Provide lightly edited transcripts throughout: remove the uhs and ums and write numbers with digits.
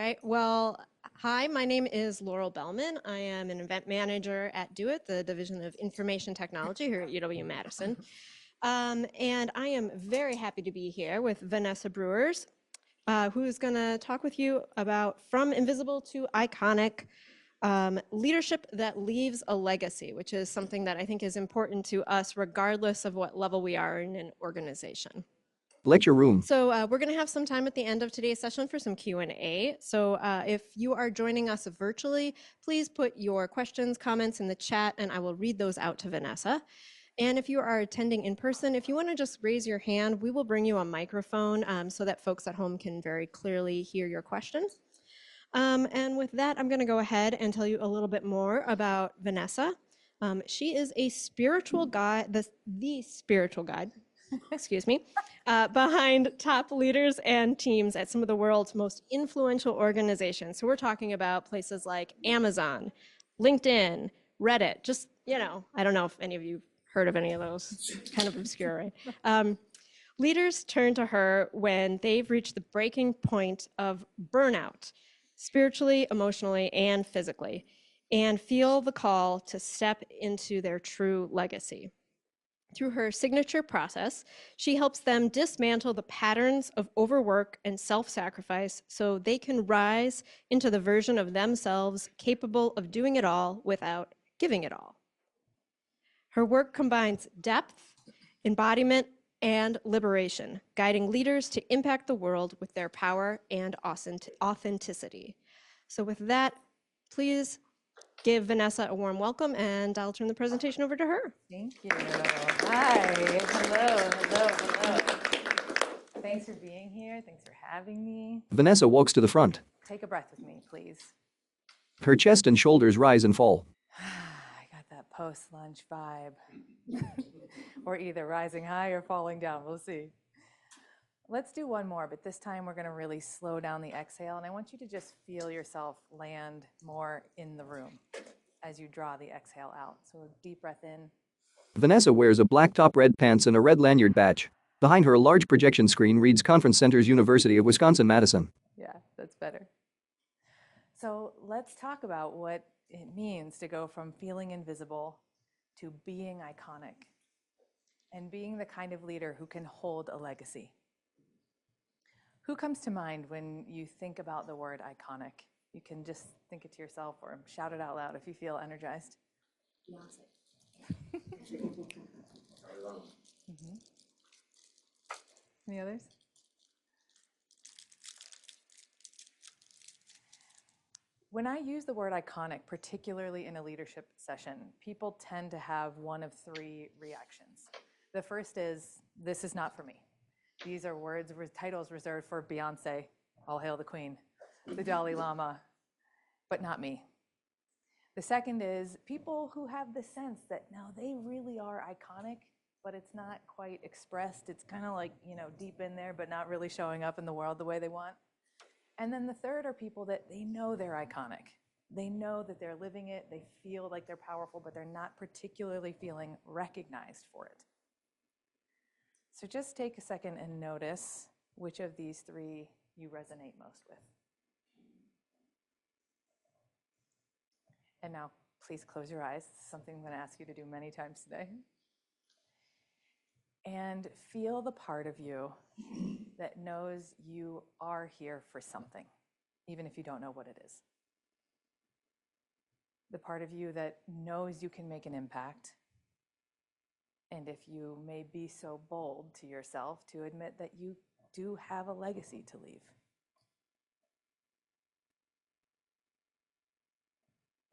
right. Well, hi, my name is Laurel Bellman. I am an event manager at Do It, the Division of Information Technology here at UW-Madison. And I am very happy to be here with Vanessa Brewers, who's going to talk with you about From Invisible to Iconic, leadership that leaves a legacy, which is something that I think is important to us regardless of what level we are in an organization. Lecture room. So we're going to have some time at the end of today's session for some Q&A. So if you are joining us virtually, please put your questions, comments in the chat, and I will read those out to Vanessa. And if you are attending in person, if you want to just raise your hand, we will bring you a microphone so that folks at home can very clearly hear your question. And with that, I'm going to go ahead and tell you a little bit more about Vanessa. She is a spiritual guide, the spiritual guide, excuse me, behind top leaders and teams at some of the world's most influential organizations. So we're talking about places like Amazon, LinkedIn, Reddit, just, I don't know if any of you heard of any of those, kind of obscure, right? Leaders turn to her when they've reached the breaking point of burnout, spiritually, emotionally, and physically, and feel the call to step into their true legacy. Through her signature process, she helps them dismantle the patterns of overwork and self-sacrifice so they can rise into the version of themselves capable of doing it all without giving it all. Her work combines depth, embodiment, and liberation, guiding leaders to impact the world with their power and authenticity. So with that, please give Vanessa a warm welcome, and I'll turn the presentation over to her. Thank you. Hi. Hello. Thanks for being here. Thanks for having me. Vanessa walks to the front. Take a breath with me, please. Her chest and shoulders rise and fall. I got that post-lunch vibe. Or either rising high or falling down. We'll see. Let's do one more, but this time we're going to really slow down the exhale, and I want you to just feel yourself land more in the room as you draw the exhale out. So a deep breath in. Vanessa wears a black top, red pants, and a red lanyard badge. Behind her, a large projection screen reads Conference Centers, University of Wisconsin-Madison. Yeah, that's better. So let's talk about what it means to go from feeling invisible to being iconic and being the kind of leader who can hold a legacy. Who comes to mind when you think about the word iconic? You can just think it to yourself or shout it out loud if you feel energized. Mm-hmm. Any others? When I use the word iconic, particularly in a leadership session, people tend to have one of three reactions. The first is, this is not for me. These are words, titles reserved for Beyonce, all hail the queen, the Dalai Lama, but not me. The second is people who have the sense that now they really are iconic, but it's not quite expressed. It's kind of like, deep in there, but not really showing up in the world the way they want. And then the third are people that they know they're iconic. They know that they're living it. They feel like they're powerful, but they're not particularly feeling recognized for it. So just take a second and notice which of these three you resonate most with. And now, please close your eyes. This is something I'm going to ask you to do many times today. And feel the part of you that knows you are here for something, even if you don't know what it is. The part of you that knows you can make an impact. And if you may be so bold to yourself to admit that you do have a legacy to leave.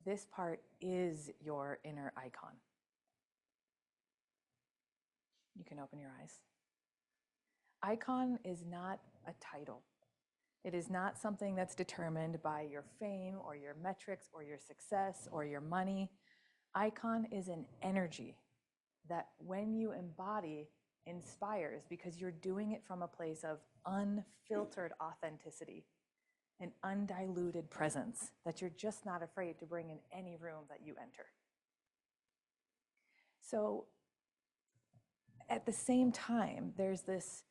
This part is your inner icon. You can open your eyes. Icon is not a title. It is not something that's determined by your fame or your metrics or your success or your money. Icon is an energy that when you embody, inspires because you're doing it from a place of unfiltered authenticity, an undiluted presence that you're just not afraid to bring in any room that you enter. So at the same time, there's this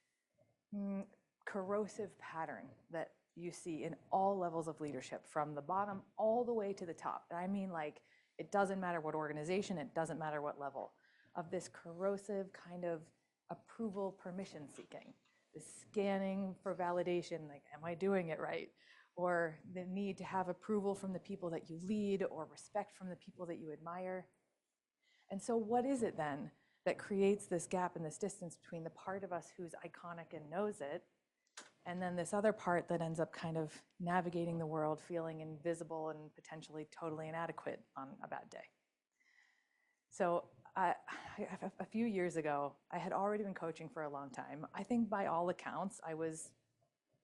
corrosive pattern that you see in all levels of leadership, from the bottom all the way to the top. And I mean, like, it doesn't matter what organization, it doesn't matter what level, of this corrosive kind of approval permission seeking, the scanning for validation, like, am I doing it right? Or the need to have approval from the people that you lead, or respect from the people that you admire. And so what is it then that creates this gap and this distance between the part of us who's iconic and knows it, and then this other part that ends up kind of navigating the world, feeling invisible and potentially totally inadequate on a bad day? So a few years ago, I had already been coaching for a long time. I think by all accounts, I was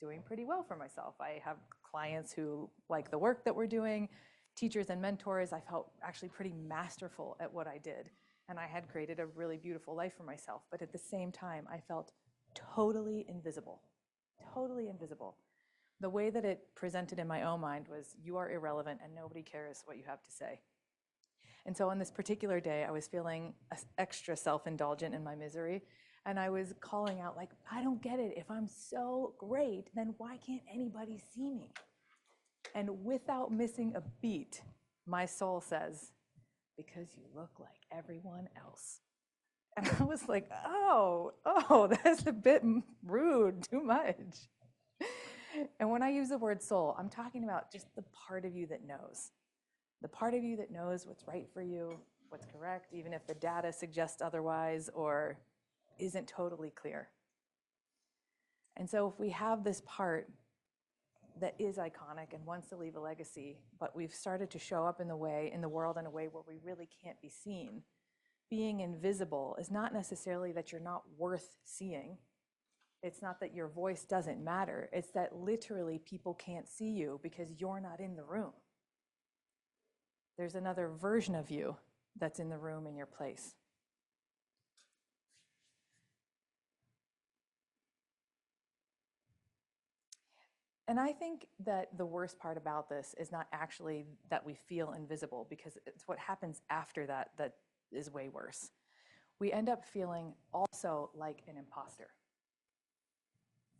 doing pretty well for myself. I have clients who like the work that we're doing, teachers and mentors. I felt actually pretty masterful at what I did. And I had created a really beautiful life for myself. But at the same time, I felt totally invisible, totally invisible. The way that it presented in my own mind was, you are irrelevant and nobody cares what you have to say. And so on this particular day, I was feeling extra self-indulgent in my misery. And I was calling out, like, I don't get it. If I'm so great, then why can't anybody see me? And without missing a beat, my soul says, because you look like everyone else. And I was like, oh, that's a bit rude, too much. And when I use the word soul, I'm talking about just the part of you that knows. The part of you that knows what's right for you, what's correct, even if the data suggests otherwise or isn't totally clear. And so if we have this part that is iconic and wants to leave a legacy, but we've started to show up in the world in a way where we really can't be seen, being invisible is not necessarily that you're not worth seeing. It's not that your voice doesn't matter. It's that literally people can't see you because you're not in the room. There's another version of you that's in the room in your place. And I think that the worst part about this is not actually that we feel invisible, because it's what happens after that that is way worse. We end up feeling also like an imposter.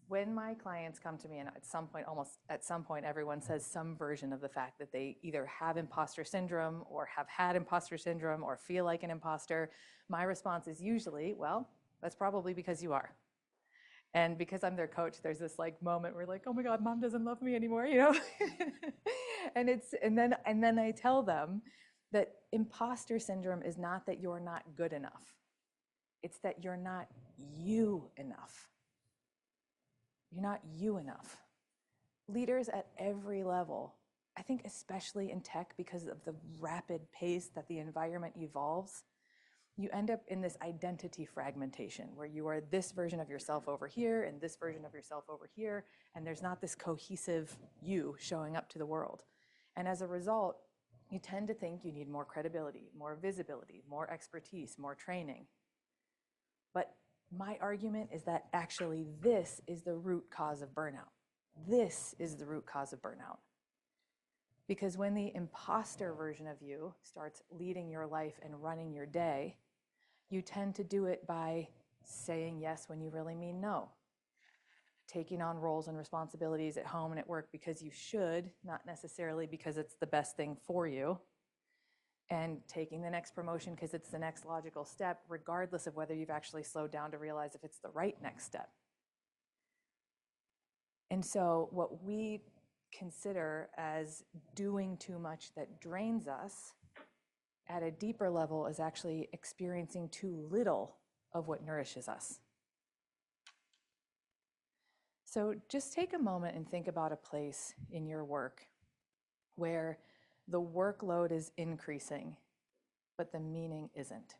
When my clients come to me, and almost at some point, everyone says some version of the fact that they either have imposter syndrome or have had imposter syndrome or feel like an imposter, my response is usually, well, that's probably because you are. And because I'm their coach, there's this like moment where like, oh my God, mom doesn't love me anymore, you know? and then I tell them that imposter syndrome is not that you're not good enough. It's that you're not you enough. You're not you enough. Leaders at every level, I think especially in tech, because of the rapid pace that the environment evolves, you end up in this identity fragmentation where you are this version of yourself over here and this version of yourself over here, and there's not this cohesive you showing up to the world. And as a result, you tend to think you need more credibility, more visibility, more expertise, more training. But my argument is that actually this is the root cause of burnout. This is the root cause of burnout. Because when the imposter version of you starts leading your life and running your day, you tend to do it by saying yes when you really mean no, taking on roles and responsibilities at home and at work because you should, not necessarily because it's the best thing for you, and taking the next promotion because it's the next logical step, regardless of whether you've actually slowed down to realize if it's the right next step. And so what we consider as doing too much that drains us at a deeper level is actually experiencing too little of what nourishes us. So just take a moment and think about a place in your work where the workload is increasing, but the meaning isn't.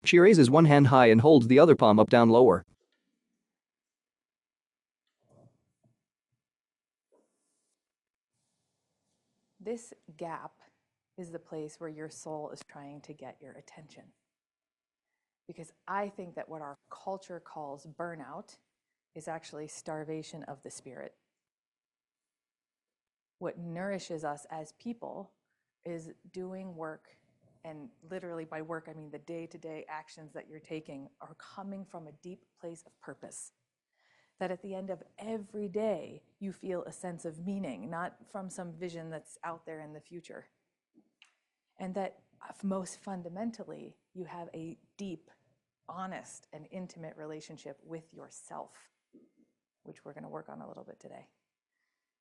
She raises one hand high and holds the other palm up down lower. This gap is the place where your soul is trying to get your attention. Because I think that what our culture calls burnout is actually starvation of the spirit. What nourishes us as people is doing work, and literally by work, I mean the day-to-day actions that you're taking are coming from a deep place of purpose. That at the end of every day, you feel a sense of meaning, not from some vision that's out there in the future. And that most fundamentally, you have a deep, honest, and intimate relationship with yourself, which we're going to work on a little bit today.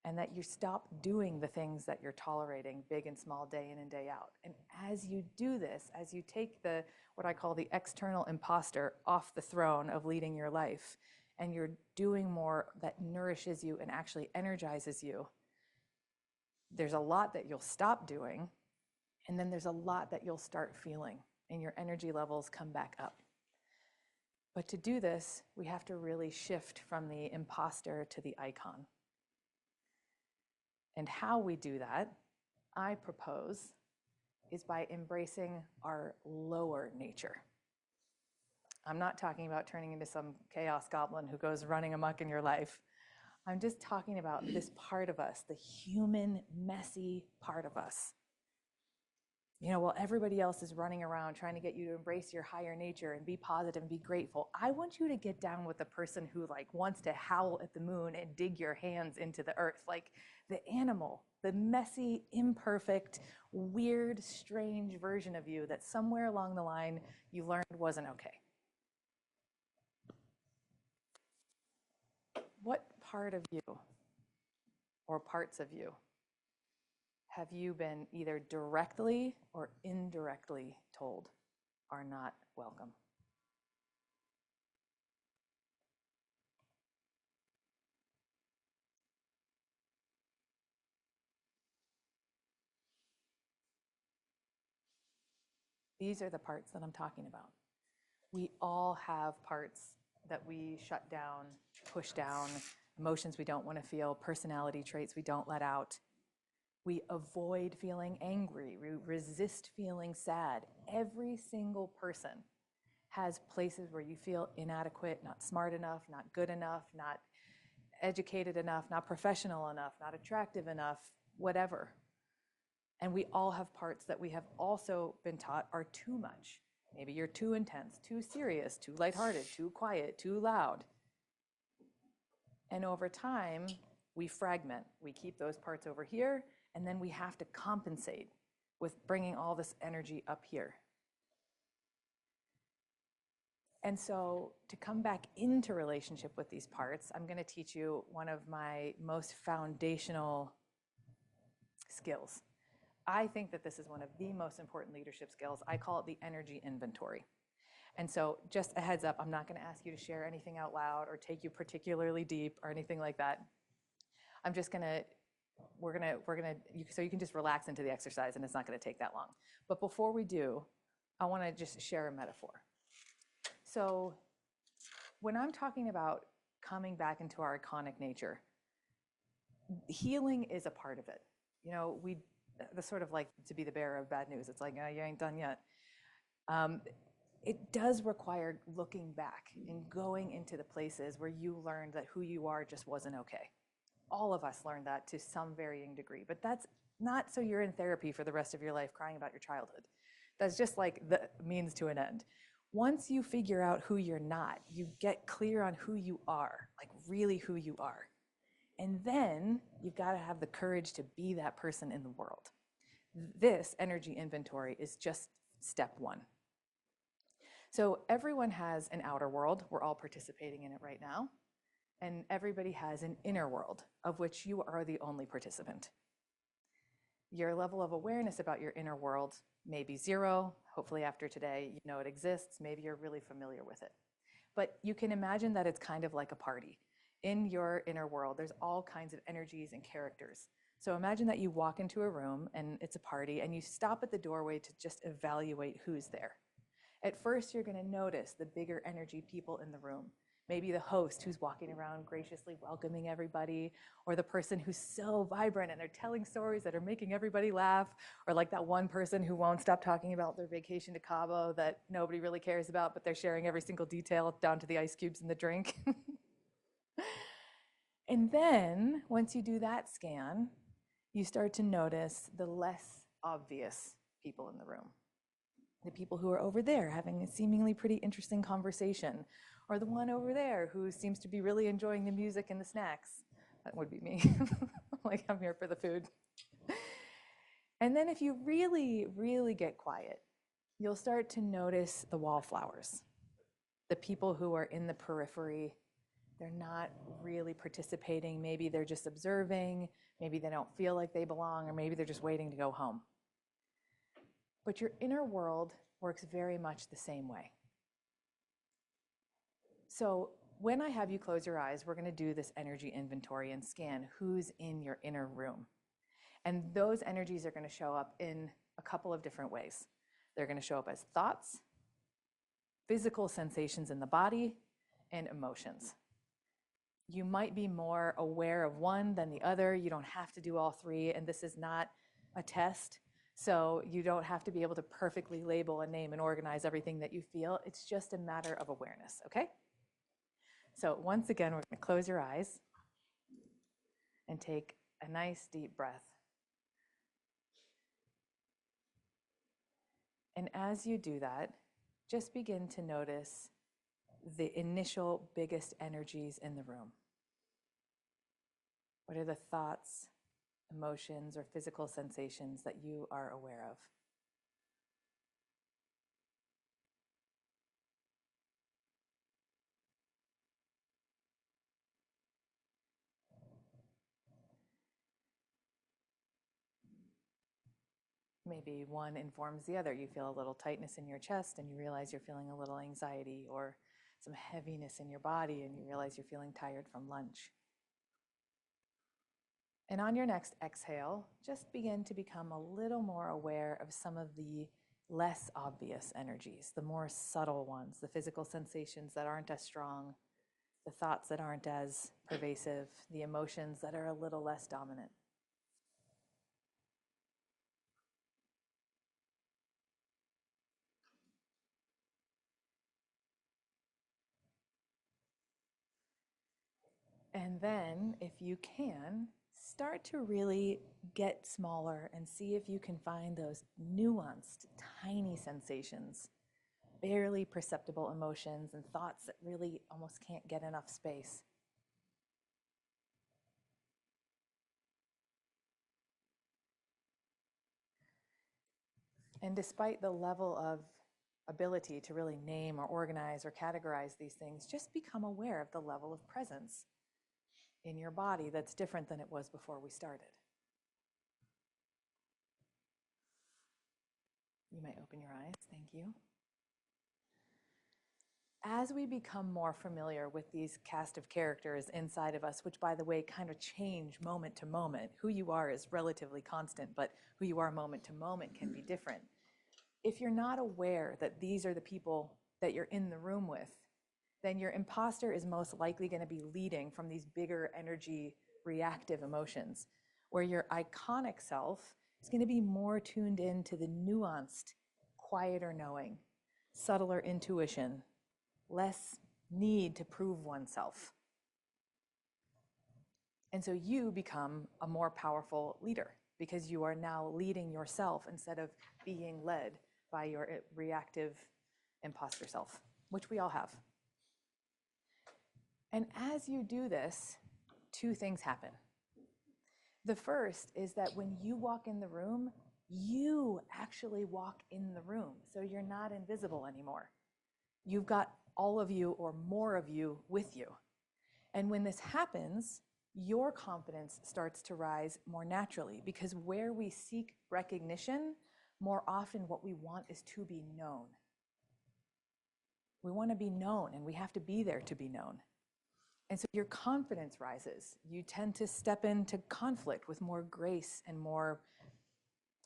And that you stop doing the things that you're tolerating, big and small, day in and day out. And as you do this, as you take the, what I call the external imposter off the throne of leading your life, and you're doing more that nourishes you and actually energizes you, there's a lot that you'll stop doing, and then there's a lot that you'll start feeling, and your energy levels come back up. But to do this, we have to really shift from the imposter to the icon. And how we do that, I propose, is by embracing our lower nature. I'm not talking about turning into some chaos goblin who goes running amok in your life. I'm just talking about this part of us, the human, messy part of us. You know, while everybody else is running around trying to get you to embrace your higher nature and be positive and be grateful, I want you to get down with the person who like wants to howl at the moon and dig your hands into the earth, like the animal, the messy, imperfect, weird, strange version of you that somewhere along the line you learned wasn't okay. What part of you or parts of you have you been either directly or indirectly told are not welcome? These are the parts that I'm talking about. We all have parts that we shut down, push down, emotions we don't want to feel, personality traits we don't let out. We avoid feeling angry. We resist feeling sad. Every single person has places where you feel inadequate, not smart enough, not good enough, not educated enough, not professional enough, not attractive enough, whatever. And we all have parts that we have also been taught are too much. Maybe you're too intense, too serious, too lighthearted, too quiet, too loud. And over time, we fragment. We keep those parts over here, and then we have to compensate with bringing all this energy up here. And so to come back into relationship with these parts, I'm going to teach you one of my most foundational skills. I think that this is one of the most important leadership skills. I call it the energy inventory. And so just a heads up, I'm not going to ask you to share anything out loud or take you particularly deep or anything like that. I'm just going to, so you can just relax into the exercise and it's not going to take that long. But before we do, I want to just share a metaphor. So when I'm talking about coming back into our iconic nature, healing is a part of it. You know, the sort of like to be the bearer of bad news. It's like, oh, you ain't done yet. It does require looking back and going into the places where you learned that who you are just wasn't okay. All of us learned that to some varying degree, but that's not so you're in therapy for the rest of your life crying about your childhood. That's just like the means to an end. Once you figure out who you're not, you get clear on who you are, like really who you are. And then you've got to have the courage to be that person in the world. This energy inventory is just step one. So everyone has an outer world. We're all participating in it right now. And everybody has an inner world, of which you are the only participant. Your level of awareness about your inner world may be zero. Hopefully after today, you know it exists. Maybe you're really familiar with it. But you can imagine that it's kind of like a party. In your inner world, there's all kinds of energies and characters. So imagine that you walk into a room and it's a party and you stop at the doorway to just evaluate who's there. At first, you're going to notice the bigger energy people in the room. Maybe the host who's walking around graciously welcoming everybody, or the person who's so vibrant and they're telling stories that are making everybody laugh, or like that one person who won't stop talking about their vacation to Cabo that nobody really cares about, but they're sharing every single detail down to the ice cubes in the drink. And then once you do that scan, you start to notice the less obvious people in the room. The people who are over there having a seemingly pretty interesting conversation, or the one over there who seems to be really enjoying the music and the snacks. That would be me. Like, I'm here for the food. And then if you really, really get quiet, you'll start to notice the wallflowers, the people who are in the periphery. They're not really participating. Maybe they're just observing. Maybe they don't feel like they belong, or maybe they're just waiting to go home. But your inner world works very much the same way. So when I have you close your eyes, we're going to do this energy inventory and scan who's in your inner room. And those energies are going to show up in a couple of different ways. They're going to show up as thoughts, physical sensations in the body, and emotions. You might be more aware of one than the other. You don't have to do all three, and this is not a test. So you don't have to be able to perfectly label and name and organize everything that you feel. It's just a matter of awareness, okay? So once again, we're going to close your eyes and take a nice deep breath. And as you do that, just begin to notice the initial biggest energies in the room. What are the thoughts, emotions, or physical sensations that you are aware of? Maybe one informs the other. You feel a little tightness in your chest and you realize you're feeling a little anxiety, or some heaviness in your body and you realize you're feeling tired from lunch. And on your next exhale, just begin to become a little more aware of some of the less obvious energies, the more subtle ones, the physical sensations that aren't as strong, the thoughts that aren't as pervasive, the emotions that are a little less dominant. And then, if you can, start to really get smaller and see if you can find those nuanced, tiny sensations, barely perceptible emotions and thoughts that really almost can't get enough space. And despite the level of ability to really name or organize or categorize these things, just become aware of the level of presence in your body that's different than it was before we started. You may open your eyes. Thank you. As we become more familiar with these cast of characters inside of us, which, by the way, kind of change moment to moment, who you are is relatively constant, but who you are moment to moment can be different. If you're not aware that these are the people that you're in the room with, then your imposter is most likely going to be leading from these bigger energy reactive emotions, where your iconic self is going to be more tuned into the nuanced, quieter knowing, subtler intuition, less need to prove oneself. And so you become a more powerful leader because you are now leading yourself instead of being led by your reactive imposter self, which we all have. And as you do this, two things happen. The first is that when you walk in the room, you actually walk in the room. So you're not invisible anymore. You've got all of you or more of you with you. And when this happens, your confidence starts to rise more naturally, because where we seek recognition, more often what we want is to be known. We want to be known, and we have to be there to be known. And so your confidence rises. You tend to step into conflict with more grace and more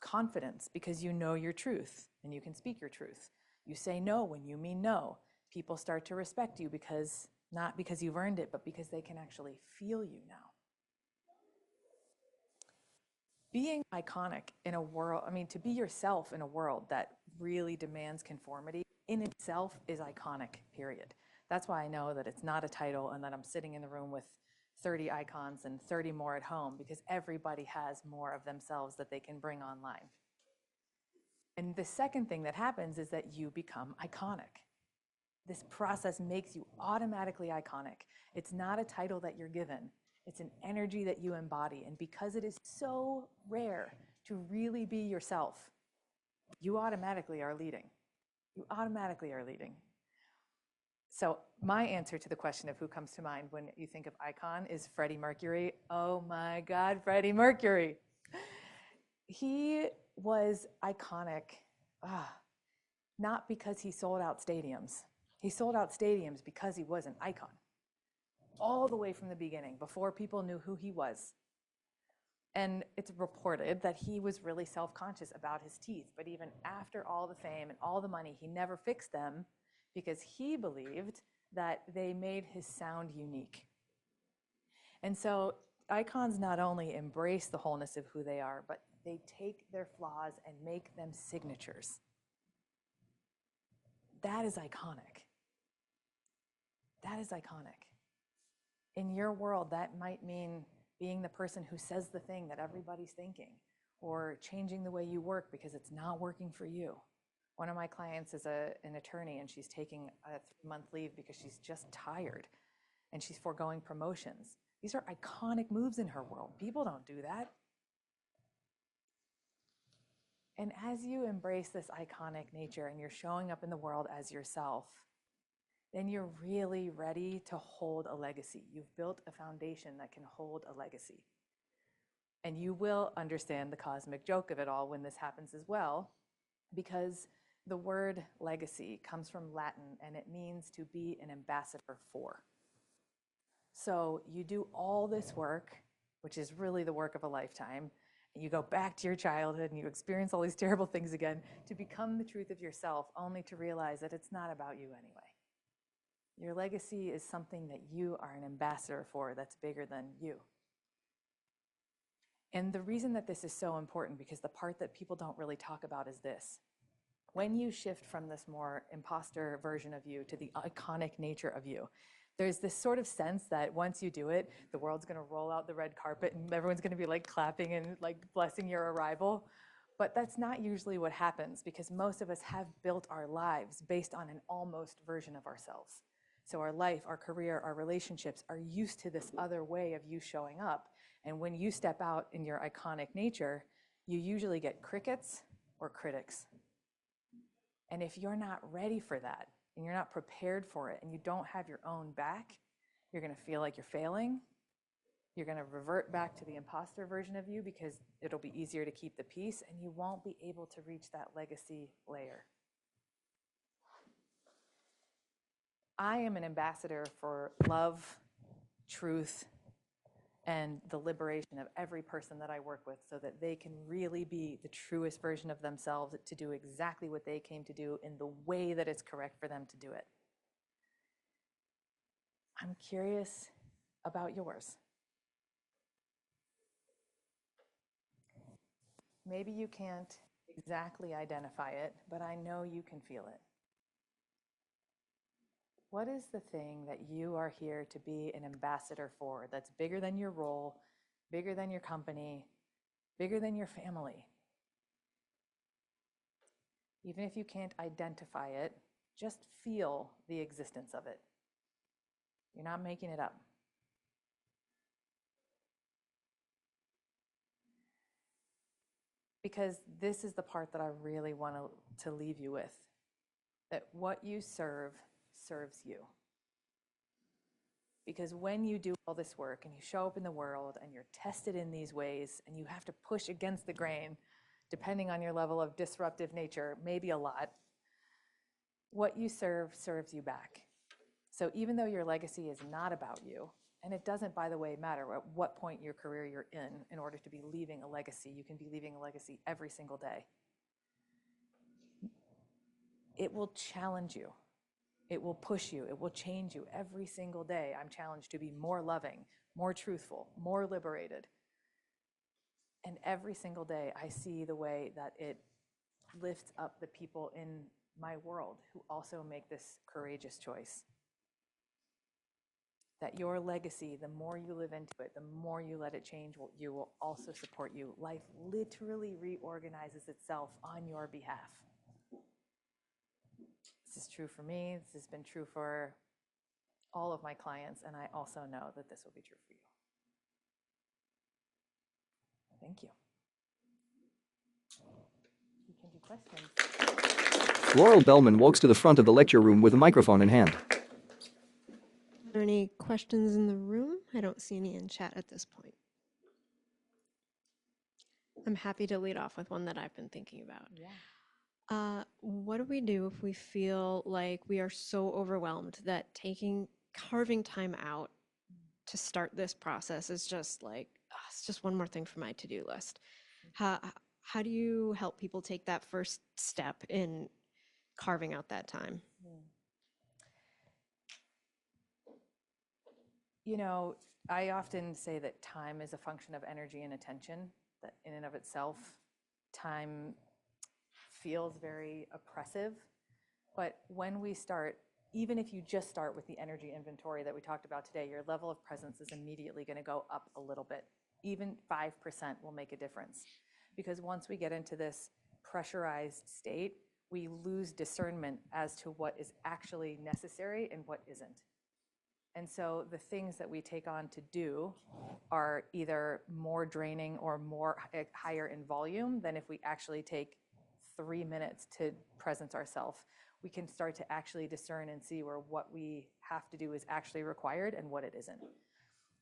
confidence because you know your truth and you can speak your truth. You say no when you mean no. People start to respect you because, not because you've earned it, but because they can actually feel you now. Being iconic in a world, to be yourself in a world that really demands conformity in itself is iconic, period. That's why I know that it's not a title and that I'm sitting in the room with 30 icons and 30 more at home, because everybody has more of themselves that they can bring online. And the second thing that happens is that you become iconic. This process makes you automatically iconic. It's not a title that you're given. It's an energy that you embody. And because it is so rare to really be yourself, you automatically are leading. You automatically are leading. So my answer to the question of who comes to mind when you think of icon is Freddie Mercury. Oh my God, Freddie Mercury. He was iconic, not because he sold out stadiums. He sold out stadiums because he was an icon. All the way from the beginning, before people knew who he was. And it's reported that he was really self-conscious about his teeth, but even after all the fame and all the money, he never fixed them because he believed that they made his sound unique. And so icons not only embrace the wholeness of who they are, but they take their flaws and make them signatures. That is iconic. That is iconic. In your world, that might mean being the person who says the thing that everybody's thinking, or changing the way you work because it's not working for you. One of my clients is an attorney, and she's taking a 3-month leave because she's just tired, and she's foregoing promotions. These are iconic moves in her world. People don't do that. And as you embrace this iconic nature and you're showing up in the world as yourself, then you're really ready to hold a legacy. You've built a foundation that can hold a legacy. And you will understand the cosmic joke of it all when this happens as well, because the word legacy comes from Latin and it means to be an ambassador for. So you do all this work, which is really the work of a lifetime, and you go back to your childhood and you experience all these terrible things again to become the truth of yourself, only to realize that it's not about you anyway. Your legacy is something that you are an ambassador for that's bigger than you. And the reason that this is so important, because the part that people don't really talk about is this. When you shift from this more imposter version of you to the iconic nature of you, there's this sort of sense that once you do it, the world's going to roll out the red carpet and everyone's going to be like clapping and like blessing your arrival. But that's not usually what happens, because most of us have built our lives based on an almost version of ourselves. So our life, our career, our relationships are used to this other way of you showing up. And when you step out in your iconic nature, you usually get crickets or critics. And if you're not ready for that, and you're not prepared for it, and you don't have your own back, you're going to feel like you're failing. You're going to revert back to the imposter version of you because it'll be easier to keep the peace, and you won't be able to reach that legacy layer. I am an ambassador for love, truth, and the liberation of every person that I work with so that they can really be the truest version of themselves to do exactly what they came to do in the way that it's correct for them to do it. I'm curious about yours. Maybe you can't exactly identify it, but I know you can feel it. What is the thing that you are here to be an ambassador for that's bigger than your role, bigger than your company, bigger than your family? Even if you can't identify it, just feel the existence of it. You're not making it up. Because this is the part that I really want to leave you with, that what you serve serves you. Because when you do all this work and you show up in the world and you're tested in these ways and you have to push against the grain, depending on your level of disruptive nature, maybe a lot, what you serve serves you back. So even though your legacy is not about you, and it doesn't, by the way, matter at what point in your career you're in order to be leaving a legacy, you can be leaving a legacy every single day. It will challenge you. It will push you. It will change you every single day. I'm challenged to be more loving, more truthful, more liberated. And every single day I see the way that it lifts up the people in my world who also make this courageous choice. That your legacy, the more you live into it, the more you let it change, you will also support you. Life literally reorganizes itself on your behalf. This is true for me. This has been true for all of my clients, and I also know that this will be true for you. Thank you. You can do questions. Laurel Bellman walks to the front of the lecture room with a microphone in hand. Are there any questions in the room? I don't see any in chat at this point. I'm happy to lead off with one that I've been thinking about. Yeah. What do we do if we feel like we are so overwhelmed that carving time out to start this process is just like, it's just one more thing for my to-do list? How do you help people take that first step in carving out that time? You know, I often say that time is a function of energy and attention, that in and of itself, time feels very oppressive. But when we start, even if you just start with the energy inventory that we talked about today, your level of presence is immediately going to go up a little bit. Even 5% will make a difference. Because once we get into this pressurized state, we lose discernment as to what is actually necessary and what isn't. And so the things that we take on to do are either more draining or higher in volume than if we actually take 3 minutes to presence ourselves. We can start to actually discern and see where what we have to do is actually required and what it isn't.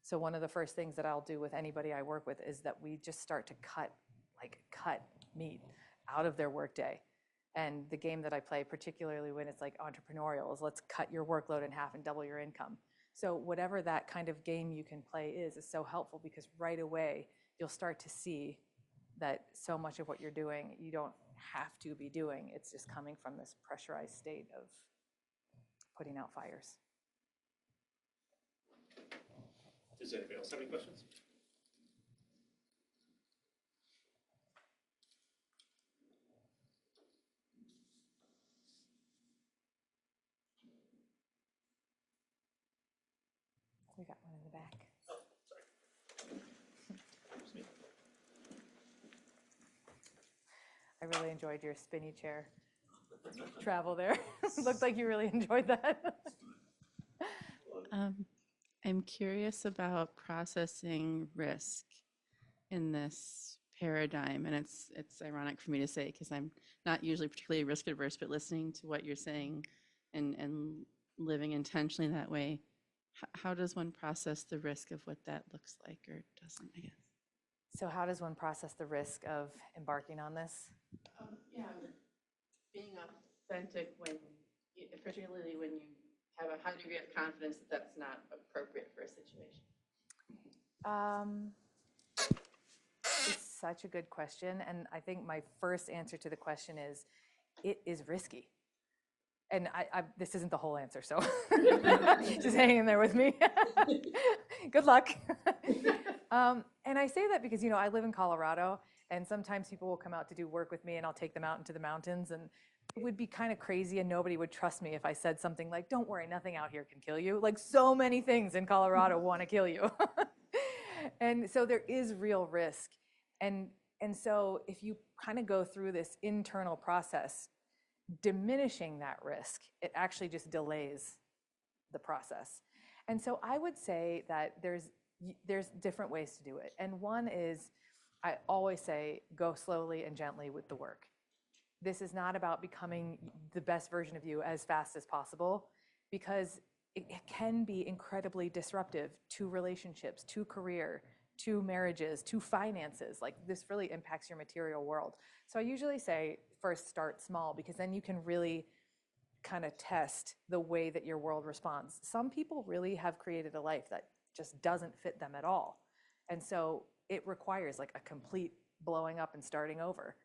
So one of the first things that I'll do with anybody I work with is that we just start to cut meat out of their workday. And the game that I play, particularly when it's like entrepreneurial, is let's cut your workload in half and double your income. So whatever that kind of game you can play is so helpful, because right away you'll start to see that so much of what you're doing, you don't have to be doing. It's just coming from this pressurized state of putting out fires. Does anybody else have any questions? We got one in the back. Oh, sorry. I really enjoyed your spinny chair travel there. Looked like you really enjoyed that. I'm curious about processing risk in this paradigm, and it's ironic for me to say, because I'm not usually particularly risk adverse, but listening to what you're saying and living intentionally that way, how does one process the risk of what that looks like or doesn't, I guess? So how does one process the risk of embarking on this? Yeah, being authentic particularly when you have a high degree of confidence that that's not appropriate for a situation. It's such a good question. And I think my first answer to the question is, it is risky. And this isn't the whole answer, so just hang in there with me. Good luck. And I say that because, I live in Colorado, and sometimes people will come out to do work with me, and I'll take them out into the mountains, and it would be kind of crazy, and nobody would trust me if I said something like, don't worry, nothing out here can kill you. Like, so many things in Colorado want to kill you. And so there is real risk. And so if you kind of go through this internal process, diminishing that risk, it actually just delays the process. And so I would say that there's different ways to do it. And one is, I always say, go slowly and gently with the work. This is not about becoming the best version of you as fast as possible, because it can be incredibly disruptive to relationships, to career, to marriages, to finances. Like, this really impacts your material world. So I usually say, first start small, because then you can really kind of test the way that your world responds. Some people really have created a life that just doesn't fit them at all. And so it requires like a complete blowing up and starting over.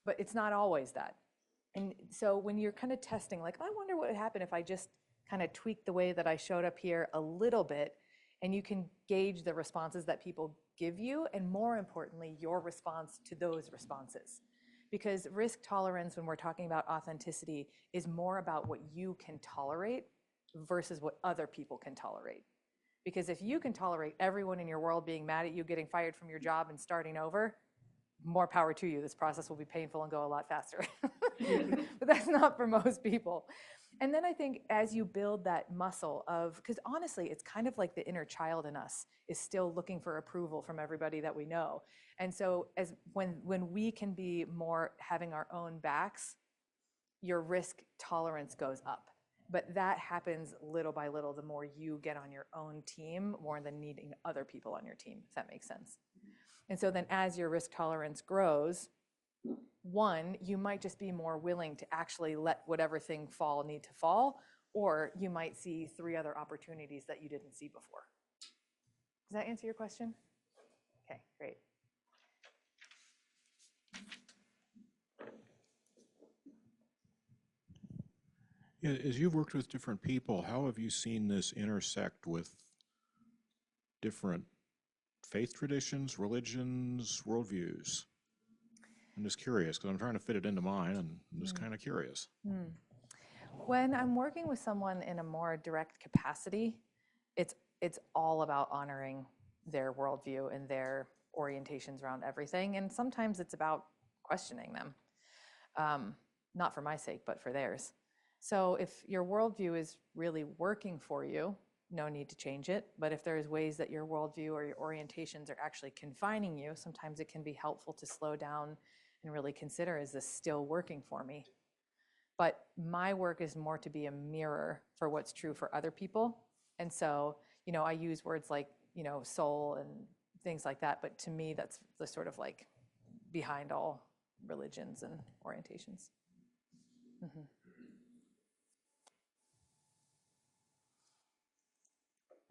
But it's not always that. And so when you're kind of testing, like, I wonder what would happen if I just kind of tweak the way that I showed up here a little bit, and you can gauge the responses that people give you, and more importantly, your response to those responses. Because risk tolerance, when we're talking about authenticity, is more about what you can tolerate versus what other people can tolerate. Because if you can tolerate everyone in your world being mad at you, getting fired from your job, and starting over, more power to you. This process will be painful and go a lot faster. But that's not for most people. And then I think as you build that muscle of, because honestly, it's kind of like the inner child in us is still looking for approval from everybody that we know. And so as when we can be more having our own backs, your risk tolerance goes up. But that happens little by little the more you get on your own team, more than needing other people on your team, if that makes sense. And so then as your risk tolerance grows, one, you might just be more willing to actually let whatever thing fall need to fall, or you might see 3 other opportunities that you didn't see before. Does that answer your question? Okay, great. Yeah, as you've worked with different people, how have you seen this intersect with different faith traditions, religions, worldviews? I'm just curious because I'm trying to fit it into mine and I'm just kind of curious. When I'm working with someone in a more direct capacity, it's all about honoring their worldview and their orientations around everything. And sometimes it's about questioning them, not for my sake, but for theirs. So if your worldview is really working for you, no need to change it. But if there's ways that your worldview or your orientations are actually confining you, sometimes it can be helpful to slow down and really consider, is this still working for me? But my work is more to be a mirror for what's true for other people. And so, I use words like, soul and things like that. But to me, that's the sort of like behind all religions and orientations. Mm-hmm.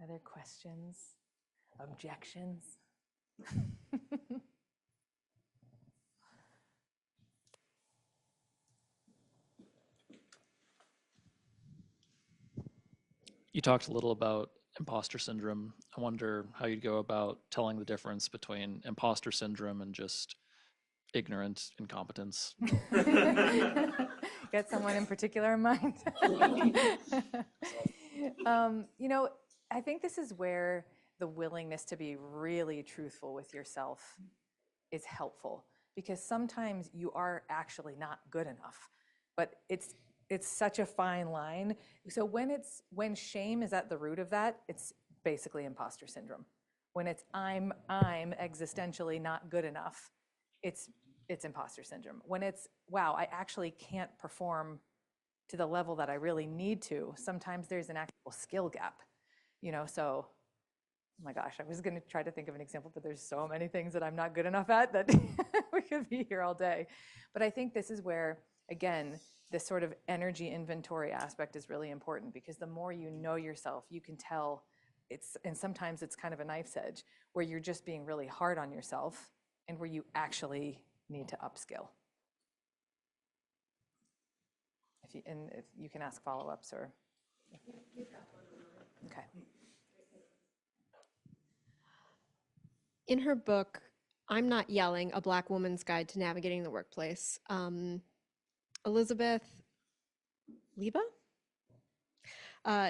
Other questions? Objections? You talked a little about imposter syndrome. I wonder how you'd go about telling the difference between imposter syndrome and just ignorant incompetence. Got someone in particular in mind? I think this is where the willingness to be really truthful with yourself is helpful, because sometimes you are actually not good enough, but it's such a fine line. So when shame is at the root of that, it's basically imposter syndrome. When it's I'm existentially not good enough, it's imposter syndrome. When it's, wow, I actually can't perform to the level that I really need to, sometimes there's an actual skill gap. So, oh my gosh, I was going to try to think of an example, but there's so many things that I'm not good enough at that we could be here all day. But I think this is where, again, this sort of energy inventory aspect is really important, because the more you know yourself, you can tell and sometimes it's kind of a knife's edge where you're just being really hard on yourself and where you actually need to upskill. If you can ask follow-ups or. Okay. In her book, I'm Not Yelling, A Black Woman's Guide to Navigating the Workplace, Elizabeth Leba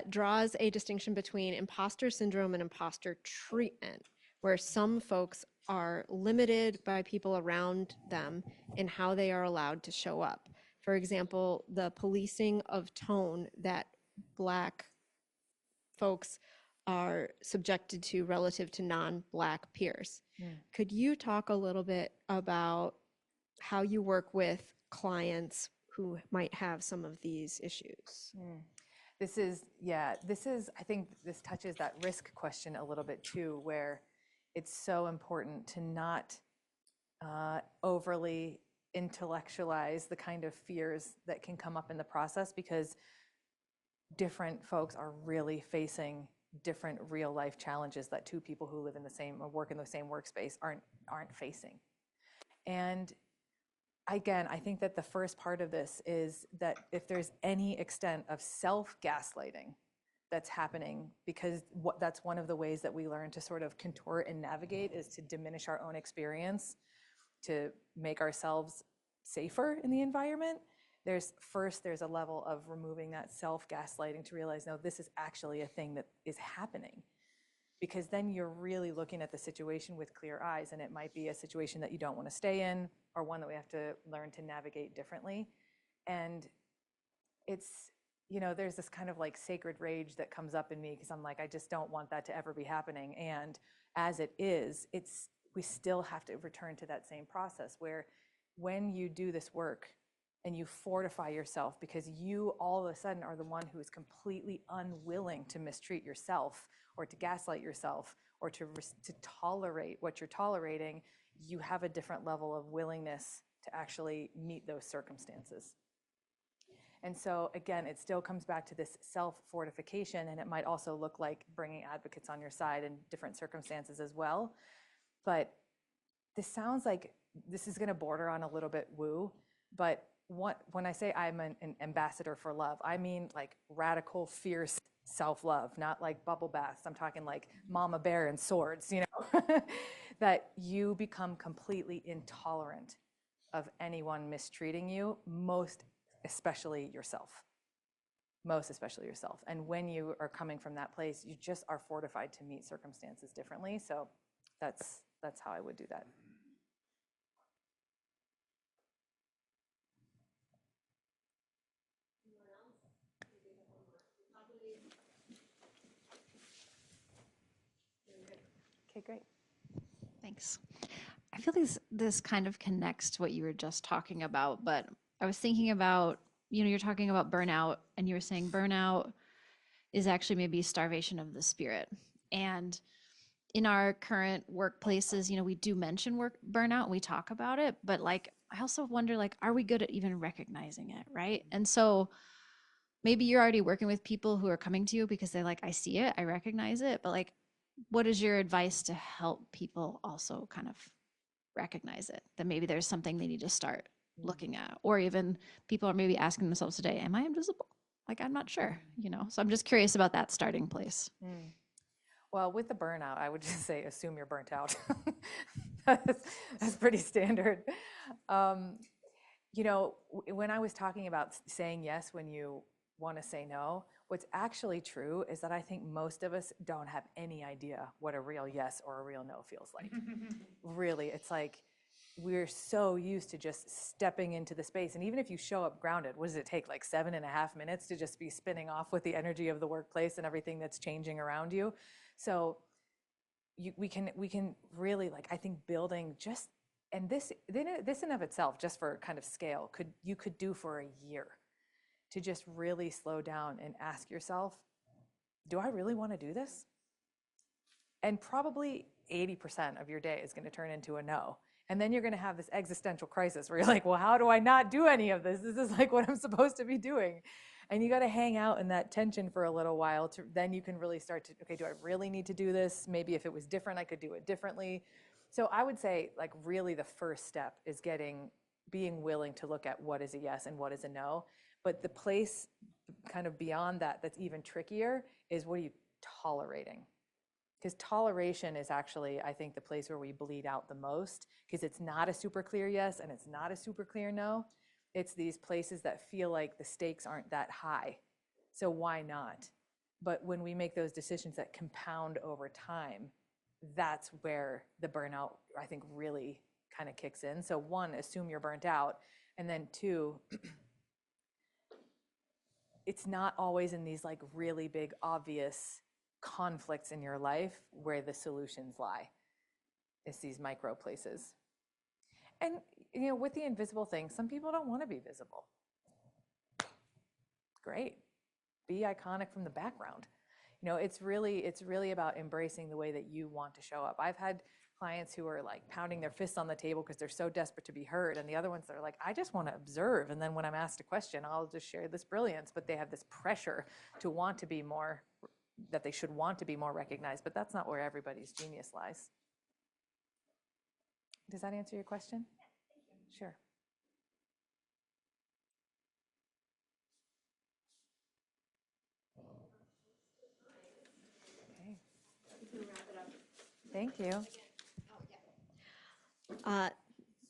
draws a distinction between imposter syndrome and imposter treatment, where some folks are limited by people around them in how they are allowed to show up. For example, the policing of tone that Black folks are subjected to relative to non-Black peers. Could you talk a little bit about how you work with clients who might have some of these issues? This is, I think this touches that risk question a little bit too, where it's so important to not overly intellectualize the kind of fears that can come up in the process, because different folks are really facing different real life challenges that 2 people who live in the same or work in the same workspace aren't facing. And again, I think that the first part of this is that if there's any extent of self-gaslighting that's happening, because that's one of the ways that we learn to sort of contort and navigate, is to diminish our own experience, to make ourselves safer in the environment. There's a level of removing that self-gaslighting to realize, no, this is actually a thing that is happening. Because then you're really looking at the situation with clear eyes, and it might be a situation that you don't want to stay in, or one that we have to learn to navigate differently. And you know, there's this kind of like sacred rage that comes up in me because I'm like, I just don't want that to ever be happening. And as it is, we still have to return to that same process where when you do this work and you fortify yourself because you all of a sudden are the one who is completely unwilling to mistreat yourself or to gaslight yourself or to tolerate what you're tolerating, you have a different level of willingness to actually meet those circumstances. And so again, it still comes back to this self-fortification, and it might also look like bringing advocates on your side in different circumstances as well. But this sounds like this is going to border on a little bit woo, but when I say I'm an ambassador for love, I mean like radical, fierce self-love, not like bubble baths. I'm talking like mama bear and swords, you know, that you become completely intolerant of anyone mistreating you, most especially yourself. And when you are coming from that place, you just are fortified to meet circumstances differently. So that's how I would do that. Okay, great. Thanks. I feel this kind of connects to what you were just talking about, but I was thinking about, you're talking about burnout, and you were saying burnout is actually maybe starvation of the spirit. And in our current workplaces, we do mention work burnout and we talk about it, but like, I also wonder, like, are we good at even recognizing it, right? And so maybe you're already working with people who are coming to you because they're like, I see it, I recognize it, but like, what is your advice to help people also kind of recognize it, that maybe there's something they need to start looking at? Or even people are maybe asking themselves today, am I invisible? Like, I'm not sure, so I'm just curious about that starting place. Well, with the burnout, I would just say assume you're burnt out. That's pretty standard. When I was talking about saying yes when you want to say no, what's actually true is that I think most of us don't have any idea what a real yes or a real no feels like. Really, it's like we're so used to just stepping into the space. And even if you show up grounded, what does it take? Like 7.5 minutes to just be spinning off with the energy of the workplace and everything that's changing around you. So we can really, like, I think building just, and this in of itself, just for kind of scale, you could do for a year to just really slow down and ask yourself, do I really want to do this? And probably 80% of your day is going to turn into a no. And then you're going to have this existential crisis where you're like, well, how do I not do any of this? This is like what I'm supposed to be doing. And you got to hang out in that tension for a little while then you can really start to, okay, do I really need to do this? Maybe if it was different, I could do it differently. So I would say, like, really the first step is being willing to look at what is a yes and what is a no. But the place kind of beyond that that's even trickier is, what are you tolerating? Because toleration is actually, I think, the place where we bleed out the most, because it's not a super clear yes and it's not a super clear no. It's these places that feel like the stakes aren't that high. So why not? But when we make those decisions that compound over time, that's where the burnout, I think, really kind of kicks in. So one, assume you're burnt out. And then two, it's not always in these like really big, obvious conflicts in your life where the solutions lie. It's these micro places. And with the invisible thing, some people don't want to be visible. Great. Be iconic from the background. It's really about embracing the way that you want to show up. I've had clients who are like pounding their fists on the table because they're so desperate to be heard, and the other ones that are like, I just want to observe, and then when I'm asked a question, I'll just share this brilliance. But they have this pressure to want to be more, that they should want to be more recognized, but that's not where everybody's genius lies. Does that answer your question? Sure. Okay. Thank you.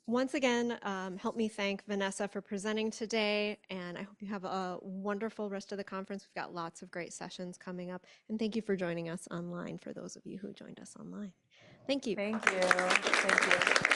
Once again, help me thank Vanessa for presenting today, and I hope you have a wonderful rest of the conference. We've got lots of great sessions coming up, and thank you for joining us online, for those of you who joined us online. Thank you. Thank you. Thank you.